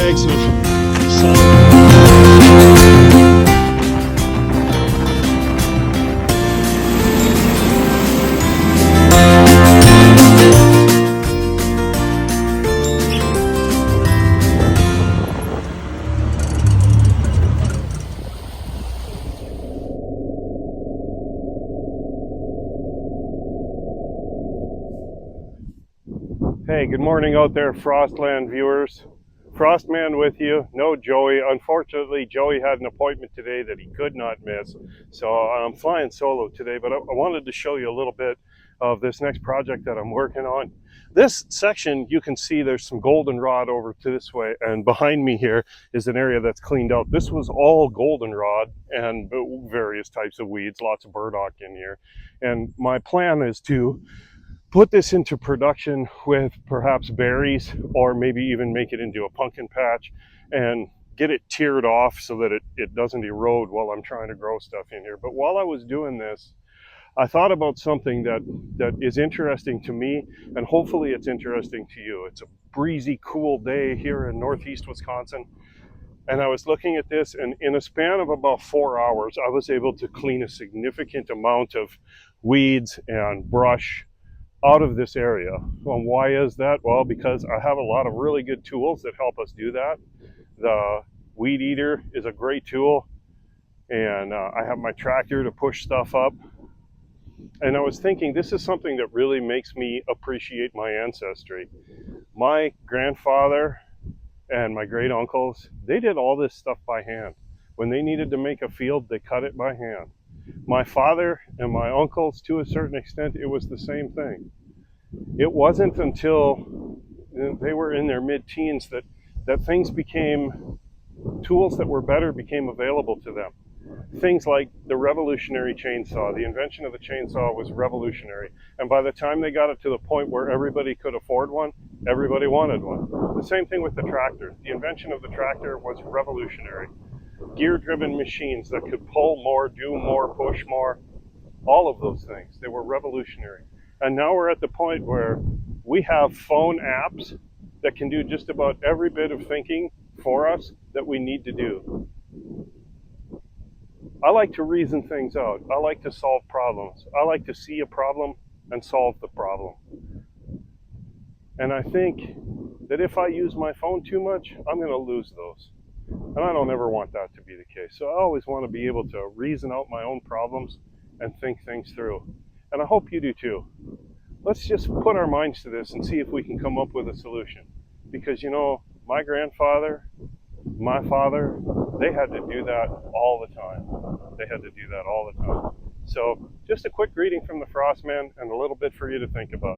bags of salt. Hey, good morning out there, Frostland viewers. Frostman with you. No Joey. Unfortunately, Joey had an appointment today that he could not miss. So I'm flying solo today, but I wanted to show you a little bit of this next project that I'm working on. This section, you can see there's some goldenrod over to this way, and behind me here is an area that's cleaned out. This was all goldenrod and various types of weeds, lots of burdock in here. And my plan is to put this into production with perhaps berries, or maybe even make it into a pumpkin patch and get it tiered off so that it doesn't erode while I'm trying to grow stuff in here. But while I was doing this, I thought about something that is interesting to me, and hopefully it's interesting to you. It's a breezy, cool day here in northeast Wisconsin, and I was looking at this, and in a span of about 4 hours, I was able to clean a significant amount of weeds and brush out of this area. Well, why is that? Well, because I have a lot of really good tools that help us do that. The weed eater is a great tool, and I have my tractor to push stuff up. And I was thinking, this is something that really makes me appreciate my ancestry. My grandfather and my great uncles, they did all this stuff by hand. When they needed to make a field, they cut it by hand. My father and my uncles, to a certain extent, it was the same thing. It wasn't until they were in their mid-teens that things became, tools that were better became available to them. Things like the revolutionary chainsaw. The invention of the chainsaw was revolutionary. And by the time they got it to the point where everybody could afford one, everybody wanted one. The same thing with the tractor. The invention of the tractor was revolutionary. Gear-driven machines that could pull more, do more, push more, all of those things, they were revolutionary. And now we're at the point where we have phone apps that can do just about every bit of thinking for us that we need to do. I like to reason things out. I like to solve problems. I like to see a problem and solve the problem. And I think that if I use my phone too much, I'm going to lose those. And I don't ever want that to be the case. So I always want to be able to reason out my own problems and think things through. And I hope you do too. Let's just put our minds to this and see if we can come up with a solution. Because, you know, my grandfather, my father, they had to do that all the time. They had to do that all the time. So just a quick greeting from the Frostman and a little bit for you to think about.